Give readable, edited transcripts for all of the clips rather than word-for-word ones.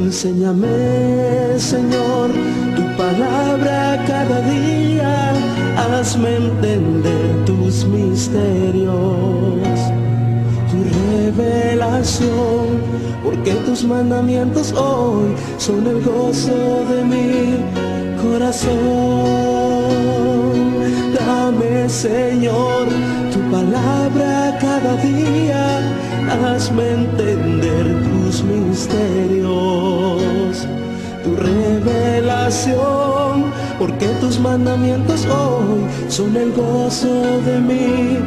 Enséñame, Señor, tu palabra cada día, hazme entender tus misterios, tu revelación, porque tus mandamientos hoy son el gozo de mi corazón. Dame, Señor, tu palabra cada día, hazme entender tus misterios, tu revelación, porque tus mandamientos hoy son el gozo de mi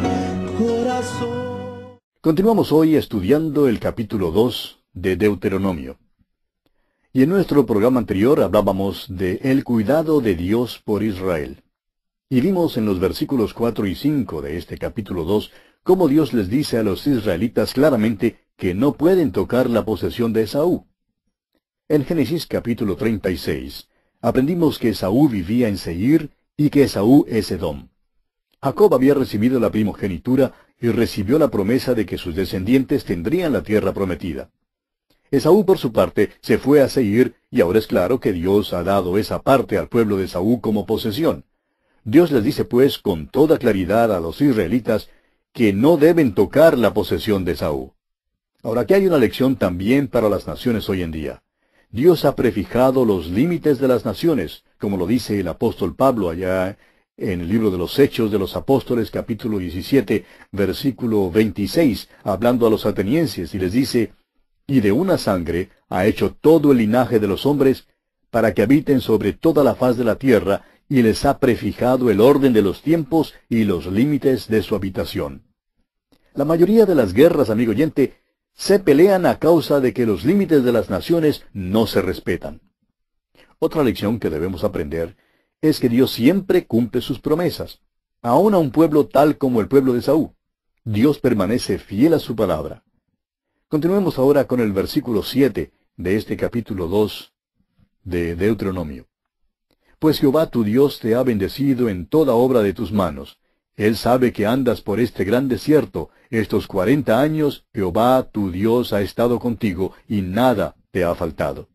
corazón. Continuamos hoy estudiando el capítulo 2 de Deuteronomio. Y en nuestro programa anterior hablábamos de el cuidado de Dios por Israel. Y vimos en los versículos 4 y 5 de este capítulo 2 cómo Dios les dice a los israelitas claramente que no pueden tocar la posesión de Esaú. En Génesis capítulo 36 aprendimos que Esaú vivía en Seir y que Esaú es Edom. Jacob había recibido la primogenitura y recibió la promesa de que sus descendientes tendrían la tierra prometida. Esaú, por su parte, se fue a Seir, y ahora es claro que Dios ha dado esa parte al pueblo de Esaú como posesión. Dios les dice, pues, con toda claridad a los israelitas que no deben tocar la posesión de Esaú. Ahora, aquí hay una lección también para las naciones hoy en día. Dios ha prefijado los límites de las naciones, como lo dice el apóstol Pablo allá en el libro de los Hechos de los Apóstoles, capítulo 17, versículo 26, hablando a los atenienses, y les dice, y de una sangre ha hecho todo el linaje de los hombres, para que habiten sobre toda la faz de la tierra, y les ha prefijado el orden de los tiempos y los límites de su habitación. La mayoría de las guerras, amigo oyente, se pelean a causa de que los límites de las naciones no se respetan. Otra lección que debemos aprender es que Dios siempre cumple sus promesas, aun a un pueblo tal como el pueblo de Esaú. Dios permanece fiel a su palabra. Continuemos ahora con el versículo 7 de este capítulo 2 de Deuteronomio. Pues Jehová tu Dios te ha bendecido en toda obra de tus manos. Él sabe que andas por este gran desierto. Estos 40 años Jehová tu Dios ha estado contigo y nada te ha faltado.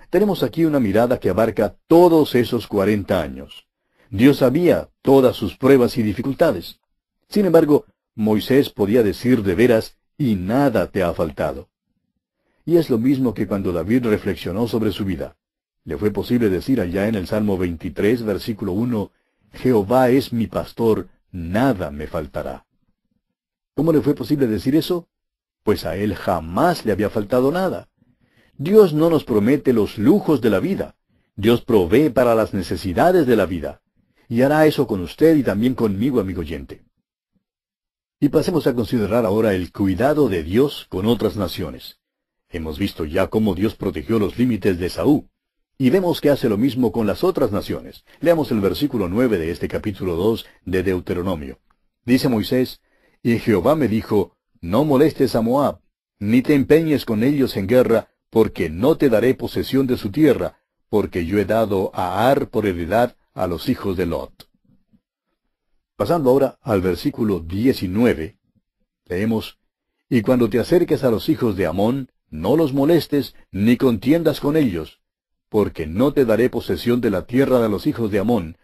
Tenemos aquí una mirada que abarca todos esos 40 años. Dios sabía todas sus pruebas y dificultades. Sin embargo, Moisés podía decir de veras, y nada te ha faltado. Y es lo mismo que cuando David reflexionó sobre su vida. Le fue posible decir allá en el Salmo 23, versículo 1, Jehová es mi pastor, nada me faltará. ¿Cómo le fue posible decir eso? Pues a él jamás le había faltado nada. Dios no nos promete los lujos de la vida. Dios provee para las necesidades de la vida. Y hará eso con usted y también conmigo, amigo oyente. Y pasemos a considerar ahora el cuidado de Dios con otras naciones. Hemos visto ya cómo Dios protegió los límites de Esaú. Y vemos que hace lo mismo con las otras naciones. Leamos el versículo 9 de este capítulo 2 de Deuteronomio. Dice Moisés, y Jehová me dijo, no molestes a Moab, ni te empeñes con ellos en guerra, porque no te daré posesión de su tierra, porque yo he dado a Ar por heredad a los hijos de Lot. Pasando ahora al versículo 19, leemos, y cuando te acerques a los hijos de Amón, no los molestes, ni contiendas con ellos, porque no te daré posesión de la tierra de los hijos de Amón,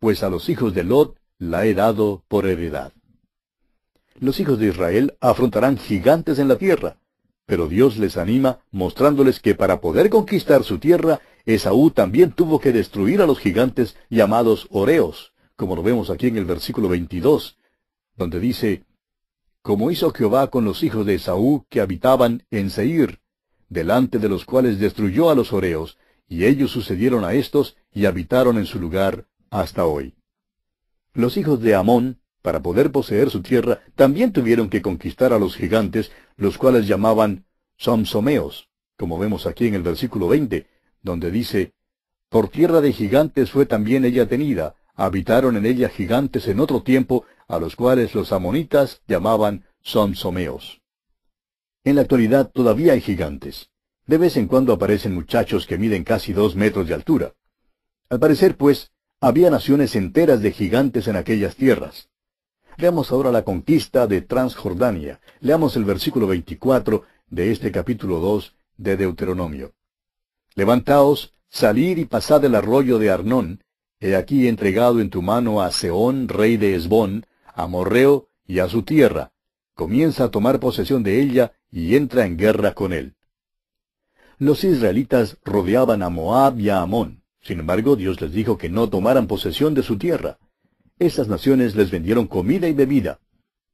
pues a los hijos de Lot la he dado por heredad. Los hijos de Israel afrontarán gigantes en la tierra, pero Dios les anima mostrándoles que para poder conquistar su tierra, Esaú también tuvo que destruir a los gigantes llamados Horeos, como lo vemos aquí en el versículo 22, donde dice, como hizo Jehová con los hijos de Esaú que habitaban en Seir, delante de los cuales destruyó a los Horeos, y ellos sucedieron a estos y habitaron en su lugar hasta hoy. Los hijos de Amón, para poder poseer su tierra, también tuvieron que conquistar a los gigantes, los cuales llamaban Somsomeos, como vemos aquí en el versículo 20, donde dice, por tierra de gigantes fue también ella tenida, habitaron en ella gigantes en otro tiempo, a los cuales los amonitas llamaban Somsomeos. En la actualidad todavía hay gigantes. De vez en cuando aparecen muchachos que miden casi 2 metros de altura. Al parecer, pues, había naciones enteras de gigantes en aquellas tierras. Veamos ahora la conquista de Transjordania. Leamos el versículo 24 de este capítulo 2 de Deuteronomio. Levantaos, salid y pasad el arroyo de Arnón. He aquí entregado en tu mano a Sehón, rey de Hesbón, a Amorreo y a su tierra. Comienza a tomar posesión de ella y entra en guerra con él. Los israelitas rodeaban a Moab y a Amón. Sin embargo, Dios les dijo que no tomaran posesión de su tierra. Estas naciones les vendieron comida y bebida.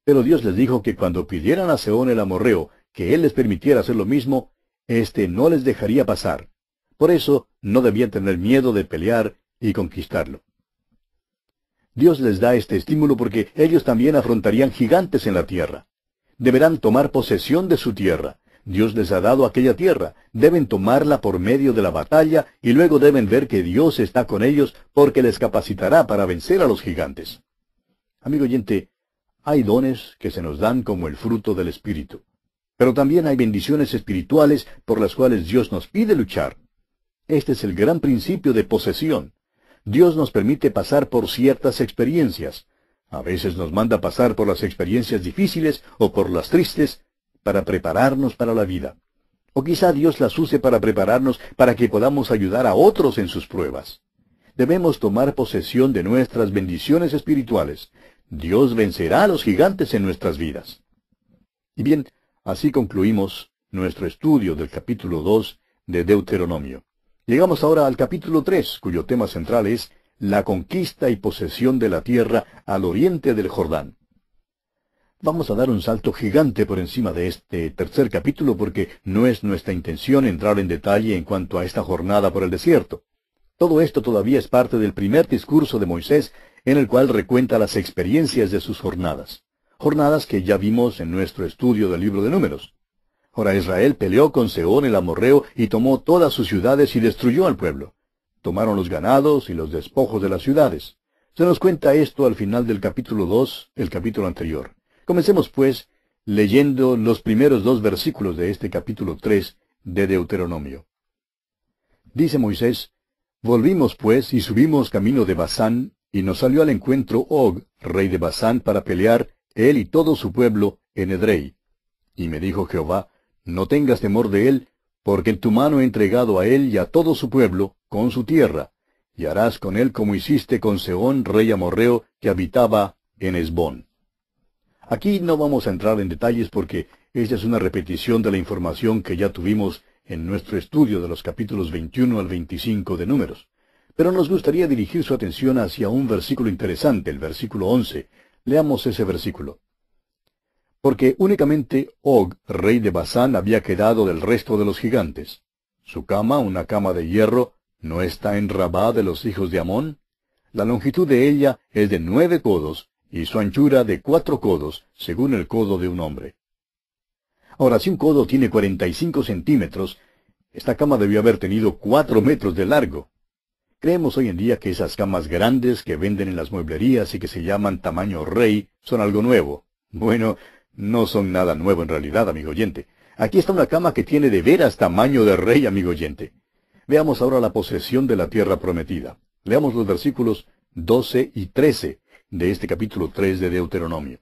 Pero Dios les dijo que cuando pidieran a Sehón el amorreo que él les permitiera hacer lo mismo, éste no les dejaría pasar. Por eso no debían tener miedo de pelear y conquistarlo. Dios les da este estímulo porque ellos también afrontarían gigantes en la tierra. Deberán tomar posesión de su tierra. Dios les ha dado aquella tierra. Deben tomarla por medio de la batalla y luego deben ver que Dios está con ellos porque les capacitará para vencer a los gigantes. Amigo oyente, hay dones que se nos dan como el fruto del Espíritu. Pero también hay bendiciones espirituales por las cuales Dios nos pide luchar. Este es el gran principio de posesión. Dios nos permite pasar por ciertas experiencias. A veces nos manda pasar por las experiencias difíciles o por las tristes para prepararnos para la vida. O quizá Dios las use para prepararnos para que podamos ayudar a otros en sus pruebas. Debemos tomar posesión de nuestras bendiciones espirituales. Dios vencerá a los gigantes en nuestras vidas. Y bien, así concluimos nuestro estudio del capítulo 2 de Deuteronomio. Llegamos ahora al capítulo 3, cuyo tema central es la conquista y posesión de la tierra al oriente del Jordán. Vamos a dar un salto gigante por encima de este tercer capítulo porque no es nuestra intención entrar en detalle en cuanto a esta jornada por el desierto. Todo esto todavía es parte del primer discurso de Moisés, en el cual recuenta las experiencias de sus jornadas. Jornadas que ya vimos en nuestro estudio del libro de Números. Ahora Israel peleó con Sehón el amorreo y tomó todas sus ciudades y destruyó al pueblo. Tomaron los ganados y los despojos de las ciudades. Se nos cuenta esto al final del capítulo 2, el capítulo anterior. Comencemos, pues, leyendo los primeros 2 versículos de este capítulo 3 de Deuteronomio. Dice Moisés: Volvimos, pues, y subimos camino de Basán, y nos salió al encuentro Og, rey de Basán, para pelear, él y todo su pueblo, en Edrei. Y me dijo Jehová: No tengas temor de él, porque en tu mano he entregado a él y a todo su pueblo, con su tierra, y harás con él como hiciste con Sehón, rey amorreo, que habitaba en Hesbón. Aquí no vamos a entrar en detalles porque esta es una repetición de la información que ya tuvimos en nuestro estudio de los capítulos 21 al 25 de Números. Pero nos gustaría dirigir su atención hacia un versículo interesante, el versículo 11. Leamos ese versículo. Porque únicamente Og, rey de Basán, había quedado del resto de los gigantes. Su cama, una cama de hierro, ¿no está en Rabá de los hijos de Amón? La longitud de ella es de 9 codos, y su anchura de 4 codos, según el codo de un hombre. Ahora, si un codo tiene 45 centímetros, esta cama debió haber tenido 4 metros de largo. Creemos hoy en día que esas camas grandes que venden en las mueblerías y que se llaman tamaño rey son algo nuevo. Bueno, no son nada nuevo en realidad, amigo oyente. Aquí está una cama que tiene de veras tamaño de rey, amigo oyente. Veamos ahora la posesión de la tierra prometida. Leamos los versículos 12 y 13 de este capítulo 3 de Deuteronomio.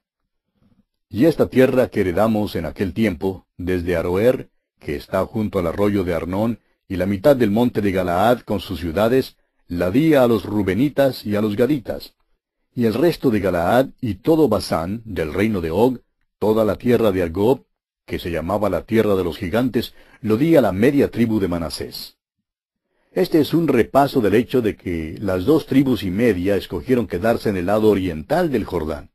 Y esta tierra que heredamos en aquel tiempo, desde Aroer, que está junto al arroyo de Arnón, y la mitad del monte de Galaad con sus ciudades, la di a los Rubenitas y a los Gaditas. Y el resto de Galaad y todo Basán, del reino de Og, toda la tierra de Argob, que se llamaba la tierra de los gigantes, lo di a la media tribu de Manasés. Este es un repaso del hecho de que las 2 tribus y media escogieron quedarse en el lado oriental del Jordán.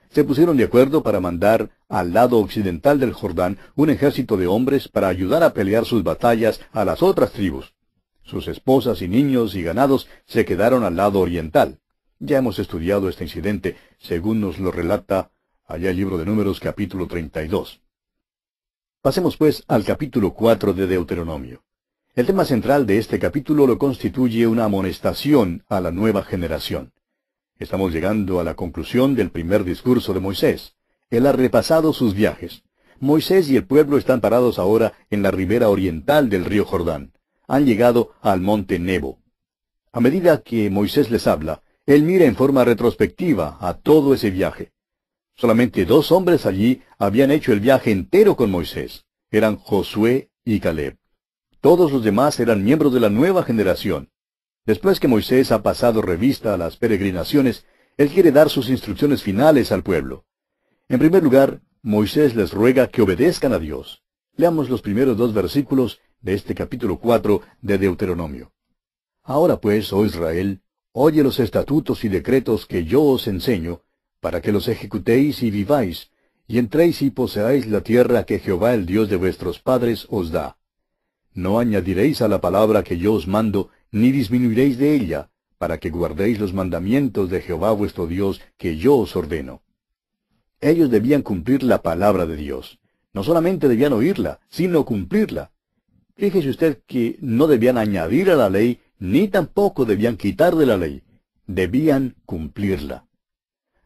Se pusieron de acuerdo para mandar al lado occidental del Jordán un ejército de hombres para ayudar a pelear sus batallas a las otras tribus. Sus esposas y niños y ganados se quedaron al lado oriental. Ya hemos estudiado este incidente, según nos lo relata allá el libro de Números capítulo 32. Pasemos pues al capítulo 4 de Deuteronomio. El tema central de este capítulo lo constituye una amonestación a la nueva generación. Estamos llegando a la conclusión del primer discurso de Moisés. Él ha repasado sus viajes. Moisés y el pueblo están parados ahora en la ribera oriental del río Jordán. Han llegado al monte Nebo. A medida que Moisés les habla, él mira en forma retrospectiva a todo ese viaje. Solamente 2 hombres allí habían hecho el viaje entero con Moisés. Eran Josué y Caleb. Todos los demás eran miembros de la nueva generación. Después que Moisés ha pasado revista a las peregrinaciones, él quiere dar sus instrucciones finales al pueblo. En primer lugar, Moisés les ruega que obedezcan a Dios. Leamos los primeros 2 versículos de este capítulo 4 de Deuteronomio. Ahora pues, oh Israel, oye los estatutos y decretos que yo os enseño, para que los ejecutéis y viváis, y entréis y poseáis la tierra que Jehová el Dios de vuestros padres os da. No añadiréis a la palabra que yo os mando, ni disminuiréis de ella, para que guardéis los mandamientos de Jehová vuestro Dios que yo os ordeno. Ellos debían cumplir la palabra de Dios. No solamente debían oírla, sino cumplirla. Fíjese usted que no debían añadir a la ley, ni tampoco debían quitar de la ley. Debían cumplirla.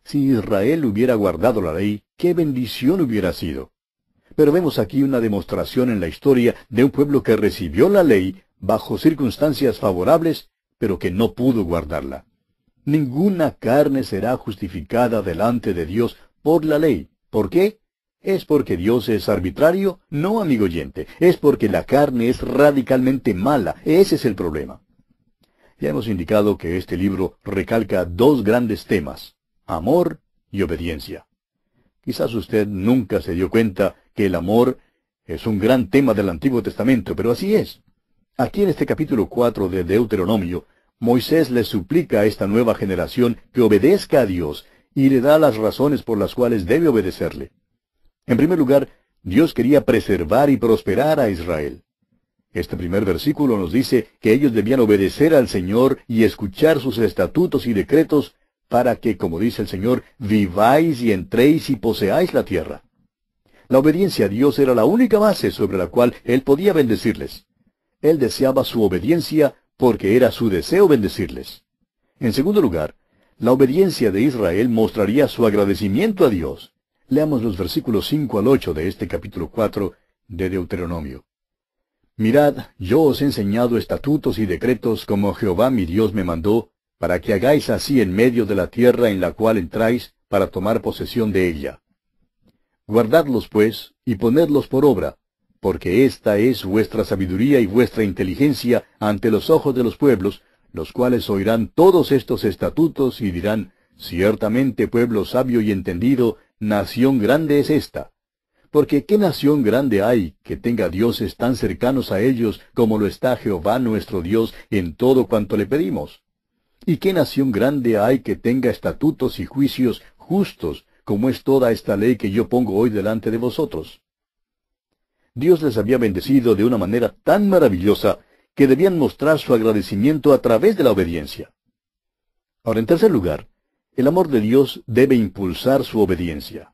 Si Israel hubiera guardado la ley, qué bendición hubiera sido. Pero vemos aquí una demostración en la historia de un pueblo que recibió la ley bajo circunstancias favorables, pero que no pudo guardarla. Ninguna carne será justificada delante de Dios por la ley. ¿Por qué? ¿Es porque Dios es arbitrario? No, amigo oyente. Es porque la carne es radicalmente mala. Ese es el problema. Ya hemos indicado que este libro recalca 2 grandes temas: amor y obediencia. Quizás usted nunca se dio cuenta que el amor es un gran tema del Antiguo Testamento, pero así es. Aquí en este capítulo 4 de Deuteronomio, Moisés le suplica a esta nueva generación que obedezca a Dios y le da las razones por las cuales debe obedecerle. En primer lugar, Dios quería preservar y prosperar a Israel. Este primer versículo nos dice que ellos debían obedecer al Señor y escuchar sus estatutos y decretos para que, como dice el Señor, viváis y entréis y poseáis la tierra. La obediencia a Dios era la única base sobre la cual Él podía bendecirles. Él deseaba su obediencia porque era su deseo bendecirles. En segundo lugar, la obediencia de Israel mostraría su agradecimiento a Dios. Leamos los versículos 5 al 8 de este capítulo 4 de Deuteronomio. Mirad, yo os he enseñado estatutos y decretos como Jehová mi Dios me mandó, para que hagáis así en medio de la tierra en la cual entráis, para tomar posesión de ella. Guardadlos, pues, y ponedlos por obra, porque esta es vuestra sabiduría y vuestra inteligencia ante los ojos de los pueblos, los cuales oirán todos estos estatutos y dirán: ciertamente pueblo sabio y entendido, nación grande es esta. Porque ¿qué nación grande hay que tenga dioses tan cercanos a ellos como lo está Jehová nuestro Dios en todo cuanto le pedimos? ¿Y qué nación grande hay que tenga estatutos y juicios justos como es toda esta ley que yo pongo hoy delante de vosotros? Dios les había bendecido de una manera tan maravillosa que debían mostrar su agradecimiento a través de la obediencia. Ahora, en tercer lugar, el amor de Dios debe impulsar su obediencia.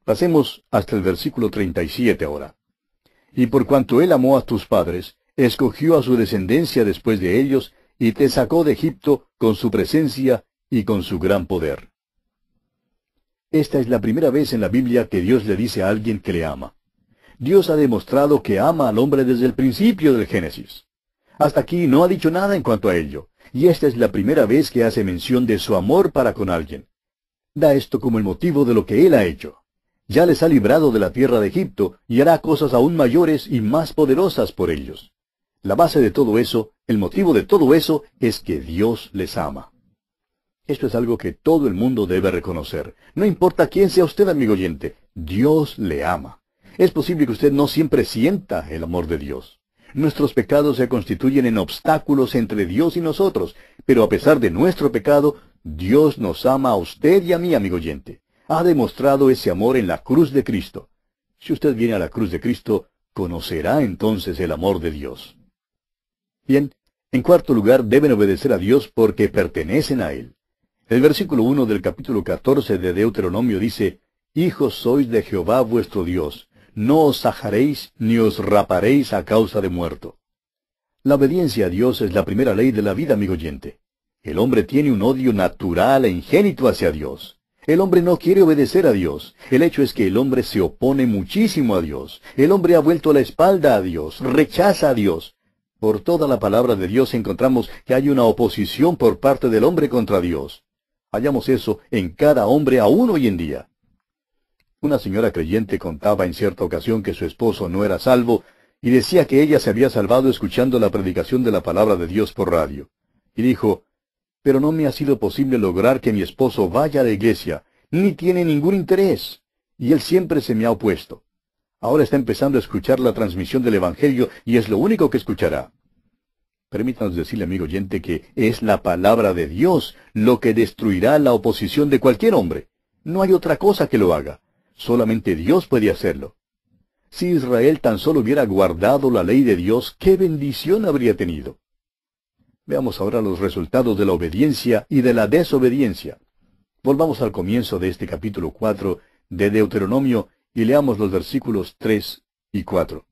Pasemos hasta el versículo 37 ahora. Y por cuanto Él amó a tus padres, escogió a su descendencia después de ellos, y te sacó de Egipto con su presencia y con su gran poder. Esta es la primera vez en la Biblia que Dios le dice a alguien que le ama. Dios ha demostrado que ama al hombre desde el principio del Génesis. Hasta aquí no ha dicho nada en cuanto a ello, y esta es la primera vez que hace mención de su amor para con alguien. Da esto como el motivo de lo que Él ha hecho. Ya les ha librado de la tierra de Egipto, y hará cosas aún mayores y más poderosas por ellos. La base de todo eso, el motivo de todo eso, es que Dios les ama. Esto es algo que todo el mundo debe reconocer. No importa quién sea usted, amigo oyente, Dios le ama. Es posible que usted no siempre sienta el amor de Dios. Nuestros pecados se constituyen en obstáculos entre Dios y nosotros, pero a pesar de nuestro pecado, Dios nos ama a usted y a mí, amigo oyente. Ha demostrado ese amor en la cruz de Cristo. Si usted viene a la cruz de Cristo, conocerá entonces el amor de Dios. Bien, en cuarto lugar, deben obedecer a Dios porque pertenecen a Él. El versículo 1 del capítulo 14 de Deuteronomio dice: Hijos sois de Jehová vuestro Dios, no os sajaréis ni os raparéis a causa de muerto. La obediencia a Dios es la primera ley de la vida, amigo oyente. El hombre tiene un odio natural e ingénito hacia Dios. El hombre no quiere obedecer a Dios. El hecho es que el hombre se opone muchísimo a Dios. El hombre ha vuelto la espalda a Dios, rechaza a Dios. Por toda la palabra de Dios encontramos que hay una oposición por parte del hombre contra Dios. Hallamos eso en cada hombre aún hoy en día. Una señora creyente contaba en cierta ocasión que su esposo no era salvo, y decía que ella se había salvado escuchando la predicación de la palabra de Dios por radio. Y dijo, pero no me ha sido posible lograr que mi esposo vaya a la iglesia, ni tiene ningún interés, y él siempre se me ha opuesto. Ahora está empezando a escuchar la transmisión del Evangelio y es lo único que escuchará. Permítanos decirle, amigo oyente, que es la palabra de Dios lo que destruirá la oposición de cualquier hombre. No hay otra cosa que lo haga. Solamente Dios puede hacerlo. Si Israel tan solo hubiera guardado la ley de Dios, ¿qué bendición habría tenido? Veamos ahora los resultados de la obediencia y de la desobediencia. Volvamos al comienzo de este capítulo 4 de Deuteronomio y leamos los versículos 3 y 4.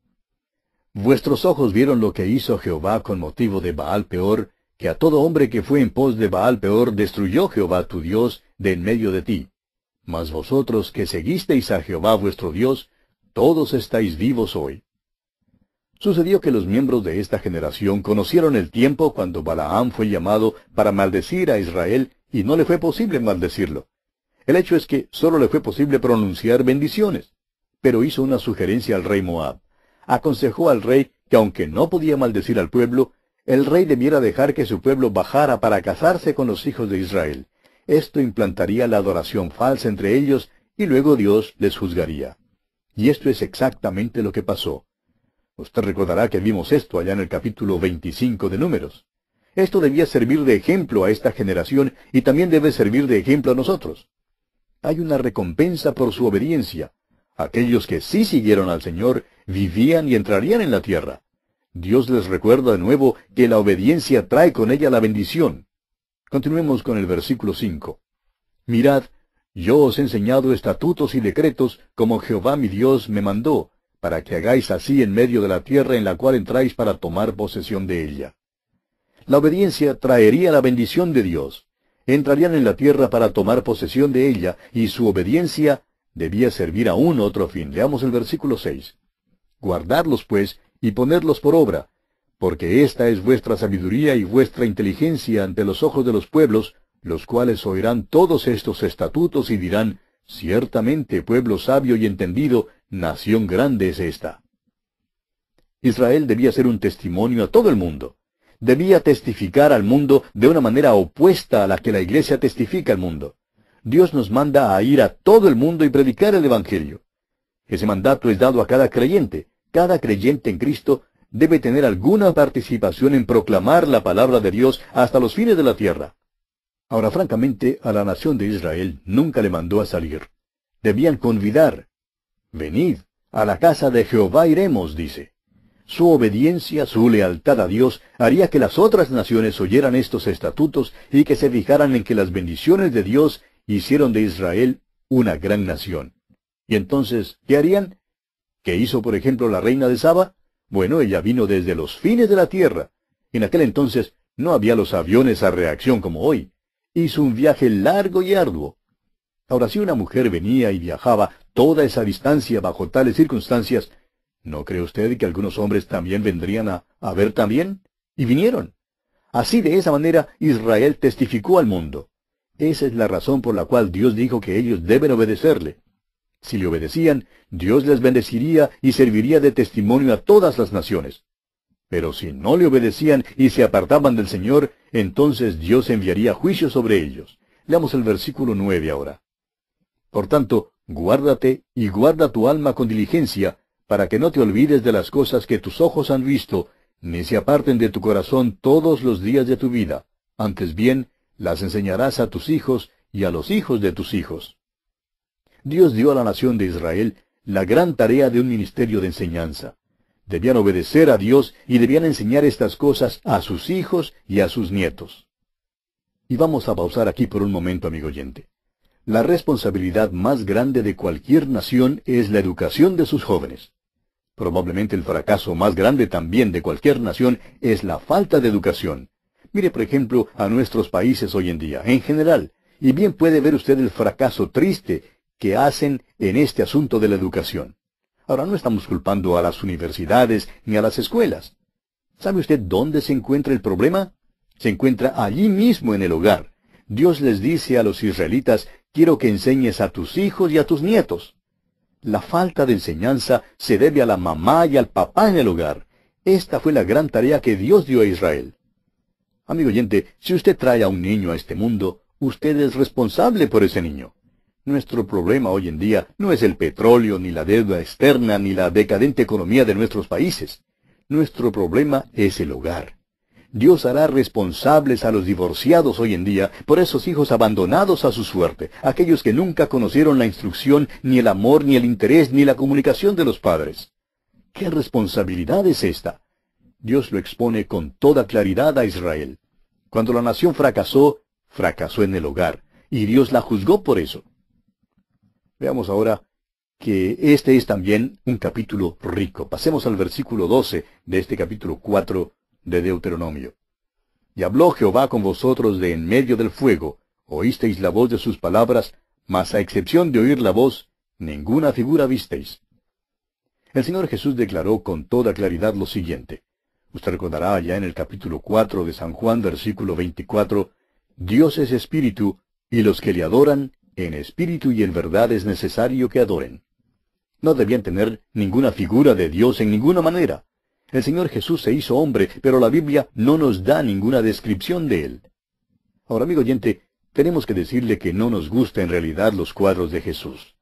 Vuestros ojos vieron lo que hizo Jehová con motivo de Baal Peor, que a todo hombre que fue en pos de Baal Peor destruyó Jehová tu Dios de en medio de ti. Mas vosotros que seguisteis a Jehová vuestro Dios, todos estáis vivos hoy. Sucedió que los miembros de esta generación conocieron el tiempo cuando Balaam fue llamado para maldecir a Israel y no le fue posible maldecirlo. El hecho es que solo le fue posible pronunciar bendiciones, pero hizo una sugerencia al rey Moab. Aconsejó al rey que aunque no podía maldecir al pueblo, el rey debiera dejar que su pueblo bajara para casarse con los hijos de Israel. Esto implantaría la adoración falsa entre ellos y luego Dios les juzgaría. Y esto es exactamente lo que pasó. Usted recordará que vimos esto allá en el capítulo 25 de Números. Esto debía servir de ejemplo a esta generación y también debe servir de ejemplo a nosotros. Hay una recompensa por su obediencia. Aquellos que sí siguieron al Señor vivían y entrarían en la tierra. Dios les recuerda de nuevo que la obediencia trae con ella la bendición. Continuemos con el versículo 5. Mirad, yo os he enseñado estatutos y decretos como Jehová mi Dios me mandó, para que hagáis así en medio de la tierra en la cual entráis para tomar posesión de ella. La obediencia traería la bendición de Dios. Entrarían en la tierra para tomar posesión de ella, y su obediencia debía servir a un otro fin. Leamos el versículo 6. Guardadlos, pues, y ponedlos por obra, porque esta es vuestra sabiduría y vuestra inteligencia ante los ojos de los pueblos, los cuales oirán todos estos estatutos y dirán, ciertamente pueblo sabio y entendido, nación grande es esta. Israel debía ser un testimonio a todo el mundo. Debía testificar al mundo de una manera opuesta a la que la Iglesia testifica al mundo. Dios nos manda a ir a todo el mundo y predicar el Evangelio. Ese mandato es dado a cada creyente. Cada creyente en Cristo debe tener alguna participación en proclamar la palabra de Dios hasta los fines de la tierra. Ahora, francamente, a la nación de Israel nunca le mandó a salir. Debían convidar. Venid, a la casa de Jehová iremos, dice. Su obediencia, su lealtad a Dios, haría que las otras naciones oyeran estos estatutos y que se fijaran en que las bendiciones de Dios hicieron de Israel una gran nación. Y entonces, ¿qué harían? ¿Qué hizo, por ejemplo, la reina de Saba? Bueno, ella vino desde los fines de la tierra. En aquel entonces no había los aviones a reacción como hoy. Hizo un viaje largo y arduo. Ahora, si una mujer venía y viajaba toda esa distancia bajo tales circunstancias, ¿no cree usted que algunos hombres también vendrían a ver también? Y vinieron. Así, de esa manera, Israel testificó al mundo. Esa es la razón por la cual Dios dijo que ellos deben obedecerle. Si le obedecían, Dios les bendeciría y serviría de testimonio a todas las naciones. Pero si no le obedecían y se apartaban del Señor, entonces Dios enviaría juicio sobre ellos. Leamos el versículo 9 ahora. Por tanto, guárdate y guarda tu alma con diligencia, para que no te olvides de las cosas que tus ojos han visto, ni se aparten de tu corazón todos los días de tu vida. Antes bien, las enseñarás a tus hijos y a los hijos de tus hijos. Dios dio a la nación de Israel la gran tarea de un ministerio de enseñanza. Debían obedecer a Dios y debían enseñar estas cosas a sus hijos y a sus nietos. Y vamos a pausar aquí por un momento, amigo oyente. La responsabilidad más grande de cualquier nación es la educación de sus jóvenes. Probablemente el fracaso más grande también de cualquier nación es la falta de educación. Mire, por ejemplo, a nuestros países hoy en día, en general, y bien puede ver usted el fracaso triste que hacen en este asunto de la educación. Ahora, no estamos culpando a las universidades ni a las escuelas. ¿Sabe usted dónde se encuentra el problema? Se encuentra allí mismo en el hogar. Dios les dice a los israelitas, quiero que enseñes a tus hijos y a tus nietos. La falta de enseñanza se debe a la mamá y al papá en el hogar. Esta fue la gran tarea que Dios dio a Israel. Amigo oyente, si usted trae a un niño a este mundo, usted es responsable por ese niño. Nuestro problema hoy en día no es el petróleo, ni la deuda externa, ni la decadente economía de nuestros países. Nuestro problema es el hogar. Dios hará responsables a los divorciados hoy en día por esos hijos abandonados a su suerte, aquellos que nunca conocieron la instrucción, ni el amor, ni el interés, ni la comunicación de los padres. ¿Qué responsabilidad es esta? Dios lo expone con toda claridad a Israel. Cuando la nación fracasó, fracasó en el hogar, y Dios la juzgó por eso. Veamos ahora que este es también un capítulo rico. Pasemos al versículo 12 de este capítulo 4 de Deuteronomio. Y habló Jehová con vosotros de en medio del fuego, oísteis la voz de sus palabras, mas a excepción de oír la voz, ninguna figura visteis. El Señor Jesús declaró con toda claridad lo siguiente. Usted recordará ya en el capítulo 4 de San Juan, versículo 24, Dios es espíritu, y los que le adoran, en espíritu y en verdad es necesario que adoren. No debían tener ninguna figura de Dios en ninguna manera. El Señor Jesús se hizo hombre, pero la Biblia no nos da ninguna descripción de él. Ahora, amigo oyente, tenemos que decirle que no nos gustan en realidad los cuadros de Jesús.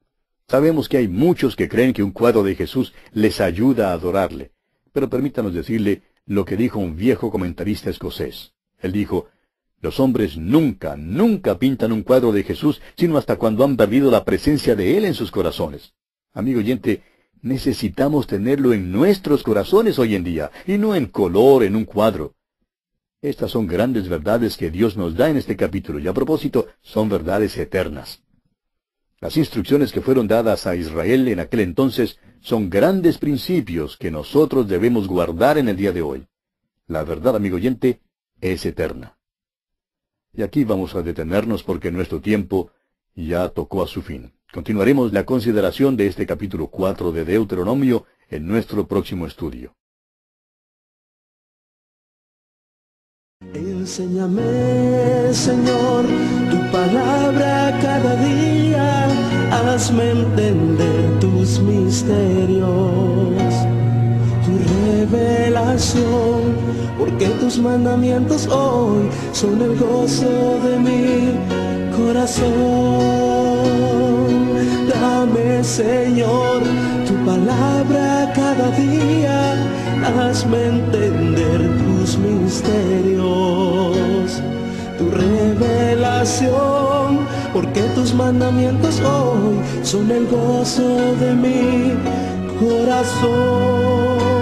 Sabemos que hay muchos que creen que un cuadro de Jesús les ayuda a adorarle. Pero permítanos decirle lo que dijo un viejo comentarista escocés. Él dijo, los hombres nunca, nunca pintan un cuadro de Jesús, sino hasta cuando han perdido la presencia de Él en sus corazones. Amigo oyente, necesitamos tenerlo en nuestros corazones hoy en día, y no en color, en un cuadro. Estas son grandes verdades que Dios nos da en este capítulo, y a propósito, son verdades eternas. Las instrucciones que fueron dadas a Israel en aquel entonces son grandes principios que nosotros debemos guardar en el día de hoy. La verdad, amigo oyente, es eterna. Y aquí vamos a detenernos porque nuestro tiempo ya tocó a su fin. Continuaremos la consideración de este capítulo 4 de Deuteronomio en nuestro próximo estudio. Enséñame, Señor, tu palabra cada día, hazme entender tus misterios, tu revelación, porque tus mandamientos hoy son el gozo de mi corazón. Dame, Señor, tu palabra cada día, hazme entender tus misterios, tu revelación, porque tus mandamientos hoy son el gozo de mi corazón.